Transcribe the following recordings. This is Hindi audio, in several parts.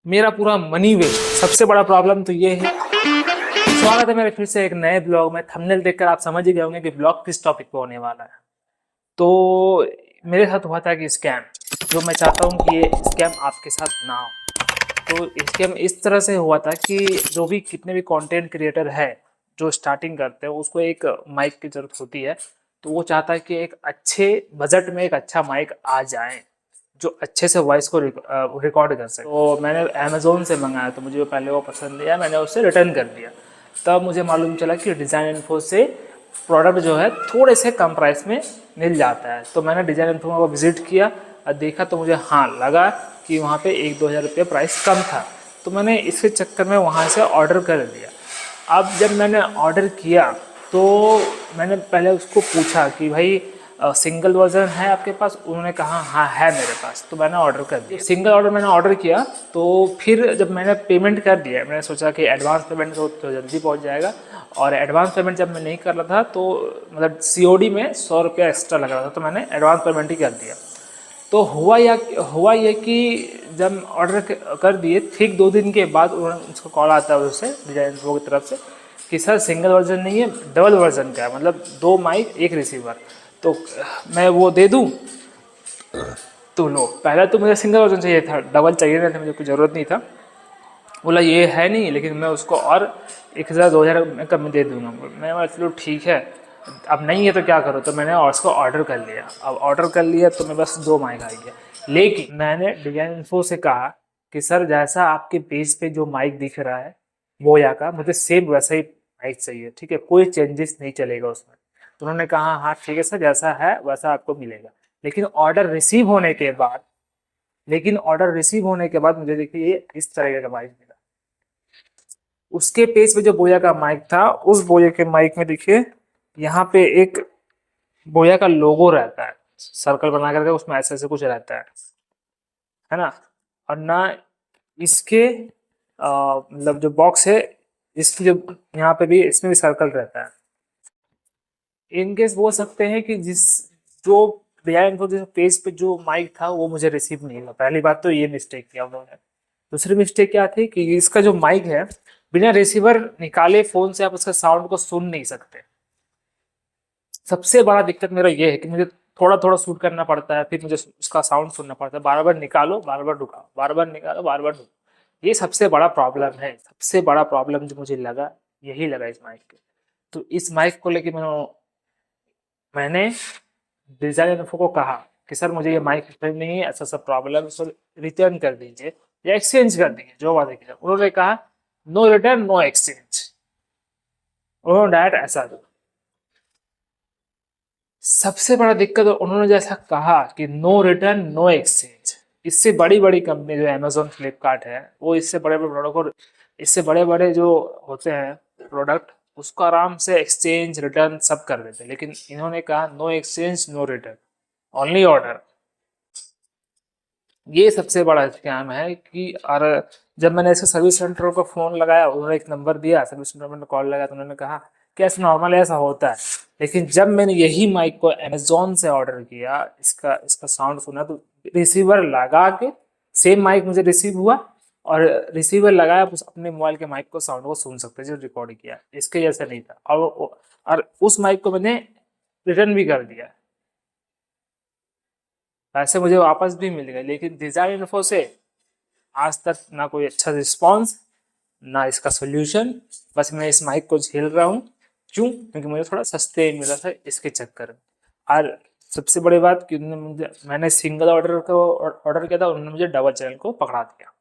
मेरा पूरा मनी वेस्ट। सबसे बड़ा प्रॉब्लम तो ये है। स्वागत है मेरे फिर से एक नए ब्लॉग में। थंबनेल देखकर आप समझ ही गए होंगे कि ब्लॉग किस टॉपिक पे होने वाला है। तो मेरे साथ हुआ था कि स्कैम, जो मैं चाहता हूँ कि ये स्कैम आपके साथ ना हो। तो स्कैम इस तरह से हुआ था कि जो भी कितने भी कंटेंट क्रिएटर है जो स्टार्टिंग करते हैं, उसको एक माइक की जरूरत होती है। तो वो चाहता है कि एक अच्छे बजट में एक अच्छा माइक आ जाए जो अच्छे से वॉइस को रिकॉर्ड कर सके। तो मैंने अमेज़ोन से मंगाया, तो मुझे पहले वो पसंद नहीं आया, मैंने उससे रिटर्न कर दिया। तब मुझे मालूम चला कि डिज़ाइन इन्फो से प्रोडक्ट जो है थोड़े से कम प्राइस में मिल जाता है। तो मैंने डिज़ाइन इन्फो को विज़िट किया और देखा, तो मुझे हाँ लगा कि वहाँ पे 1-2 हज़ार रुपये प्राइस कम था। तो मैंने इसके चक्कर में वहाँ से ऑर्डर कर दिया। अब जब मैंने ऑर्डर किया तो मैंने पहले उसको पूछा कि भाई सिंगल वर्जन है आपके पास? उन्होंने कहा हाँ है मेरे पास। तो मैंने ऑर्डर कर दिया। सिंगल ऑर्डर मैंने ऑर्डर किया, तो फिर जब मैंने पेमेंट कर दिया, मैंने सोचा कि एडवांस पेमेंट तो जल्दी पहुंच जाएगा। और एडवांस पेमेंट जब मैं नहीं कर रहा था तो मतलब सीओडी में 100 रुपया एक्स्ट्रा लग रहा था, तो मैंने एडवांस पेमेंट ही कर दिया। तो हुआ ये कि जब ऑर्डर कर दिए, ठीक 2 दिन के बाद उन्होंने उसको कॉल आता है उससे डिजाइन प्रो की तरफ से कि सर सिंगल वर्जन नहीं है, डबल वर्जन का है, मतलब 2 माइक 1 रिसीवर। तो मैं वो दे दूं? तो लो, पहले तो मुझे सिंगल वर्जन चाहिए था, डबल चाहिए नहीं था, मुझे कोई ज़रूरत नहीं था। बोला ये है नहीं, लेकिन मैं उसको और 1,000-2,000 में कम दे दूंगा। मैं बोला चलो ठीक है, अब नहीं है तो क्या करो। तो मैंने उसको ऑर्डर कर लिया। अब ऑर्डर कर लिया तो मैं बस 2 माइक आ गया। लेकिन मैंने डिजाइन इन्फो से कहा कि सर जैसा आपके पेज पे जो माइक दिख रहा है बोया का, मुझे सेम वैसा ही माइक चाहिए, ठीक है, कोई चेंजेस नहीं चलेगा उसमें। तो उन्होंने कहा हाँ ठीक है सर, जैसा है वैसा आपको मिलेगा। लेकिन ऑर्डर रिसीव होने के बाद मुझे देखिए ये इस तरह का माइक मिला। उसके पेज पे जो बोया का माइक था, उस बोया के माइक में देखिए यहाँ पे एक बोया का लोगो रहता है, सर्कल बना करके, उसमें ऐसे ऐसे कुछ रहता है ना। और ना इसके मतलब जो बॉक्स है, इसकी जो यहाँ पे भी, इसमें भी सर्कल रहता है। इनकेस बोल सकते हैं कि जो डिजाइन पेज पे जो माइक था वो मुझे रिसीव नहीं हुआ। पहली बात तो ये मिस्टेक किया उन्होंने। दूसरी मिस्टेक क्या थी कि इसका जो माइक है, बिना रिसीवर निकाले फोन से आप उसका साउंड को सुन नहीं सकते। सबसे बड़ा दिक्कत मेरा ये है कि मुझे थोड़ा थोड़ा शूट करना पड़ता है, फिर मुझे उसका साउंड सुनना पड़ता है, बार बार निकालो बार बार ढुकाओ, बार बार निकालो बार बार ढुकाओ। ये सबसे बड़ा प्रॉब्लम है। सबसे बड़ा प्रॉब्लम जो मुझे लगा, यही लगा इस माइक के। तो इस माइक को लेके मैंने डिजाइन इन्फो को कहा कि सर मुझे ये माइक पसंद नहीं है, ऐसा सब प्रॉब्लम, इसको रिटर्न कर दीजिए या एक्सचेंज कर दीजिए, जो बात है। उन्होंने कहा नो रिटर्न नो एक्सचेंज। उन्होंने डायरेक्ट ऐसा दो। सबसे बड़ा दिक्कत उन्होंने जैसा कहा कि नो रिटर्न नो एक्सचेंज, इससे बड़ी बड़ी कंपनी जो अमेजोन फ्लिपकार्ट है, वो इससे बड़े बड़े प्रोडक्ट और इससे बड़े बड़े जो होते हैं प्रोडक्ट, उसको आराम से एक्सचेंज रिटर्न सब कर देते हैं। लेकिन इन्होंने कहा no exchange no return, only order. ये सबसे बड़ा स्कैम है कि, और जब मैंने इसके सर्विस सेंटर को फोन लगाया, उन्होंने एक नंबर दिया, सर्विस सेंटर में कॉल लगाया, तो उन्होंने कहा कि ऐसा नॉर्मल ऐसा होता है। लेकिन जब मैंने यही माइक को अमेजोन से ऑर्डर किया, इसका इसका साउंड सुना, तो रिसीवर लगा के सेम माइक मुझे रिसीव हुआ, और रिसीवर लगाया उस अपने मोबाइल के माइक को, साउंड को सुन सकते जो रिकॉर्ड किया, इसके जैसा नहीं था। और उस माइक को मैंने रिटर्न भी कर दिया, पैसे मुझे वापस भी मिल गए। लेकिन डिजाइन इन्फो से आज तक ना कोई अच्छा रिस्पॉन्स, ना इसका सोल्यूशन। बस मैं इस माइक को झेल रहा हूँ। क्यों? क्योंकि मुझे थोड़ा सस्ते मिला था, इसके चक्कर में। और सबसे बड़ी बात कि मैंने सिंगल ऑर्डर को ऑर्डर किया था, उन्होंने मुझे डबल चैनल को पकड़ा दिया।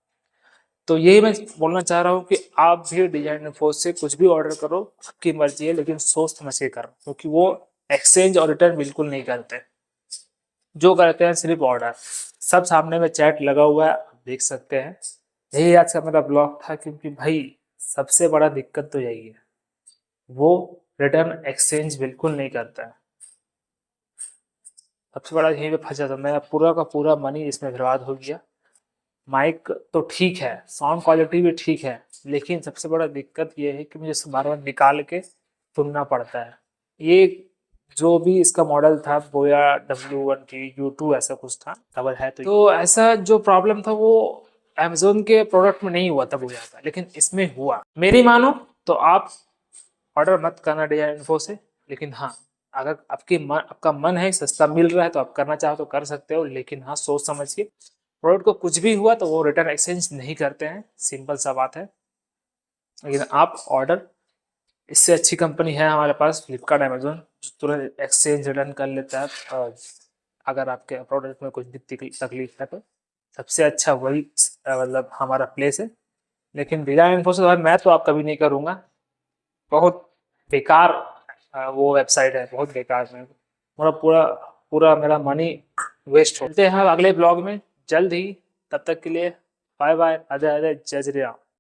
तो यही मैं बोलना चाह रहा हूँ कि आप भी डिजाइन इन्फो से कुछ भी ऑर्डर करो, आपकी मर्जी है, लेकिन सोच समझ के करो, क्योंकि वो एक्सचेंज और रिटर्न बिल्कुल नहीं करते। जो करते हैं सिर्फ ऑर्डर। सब सामने में चैट लगा हुआ है, आप देख सकते हैं। यही आज का मेरा ब्लॉग था, क्योंकि भाई सबसे बड़ा दिक्कत तो यही है, वो रिटर्न एक्सचेंज बिल्कुल नहीं करता है। सबसे बड़ा यही पे फंसा था, मेरा पूरा का पूरा मनी इसमें बर्बाद हो गया। माइक तो ठीक है, साउंड क्वालिटी भी ठीक है, लेकिन सबसे बड़ा दिक्कत ये है कि मुझे बार बार निकाल के सुनना पड़ता है। ये जो भी इसका मॉडल था, बोया W1T U2 ऐसा कुछ था, डबल है। तो ऐसा जो प्रॉब्लम था वो अमेजोन के प्रोडक्ट में नहीं हुआ तब हो जाता, लेकिन इसमें हुआ। मेरी मानो तो आप ऑर्डर मत करना डिजाइन इन्फो से, लेकिन हाँ अगर आपका मन है सस्ता मिल रहा है तो आप करना चाहो तो कर सकते हो, लेकिन हाँ सोच समझ के। प्रोडक्ट को कुछ भी हुआ तो वो रिटर्न एक्सचेंज नहीं करते हैं, सिंपल सा बात है। लेकिन आप ऑर्डर, इससे अच्छी कंपनी है हमारे पास फ्लिपकार्ट अमेजोन, जो तुरंत एक्सचेंज रिटर्न कर लेता है। और अगर आपके प्रोडक्ट में कुछ भी तकलीफ है तो सबसे अच्छा वही मतलब हमारा प्लेस है। लेकिन डिजाइन इन्फो से मैं तो आप कभी नहीं करूँगा, बहुत बेकार वो वेबसाइट है, बहुत बेकार है। मेरा पूरा पूरा मेरा मनी वेस्ट हो। मिलते हैं अगले ब्लॉग में जल्द ही, तब तक के लिए बाय बाय, अजय अजय जय श्री राम।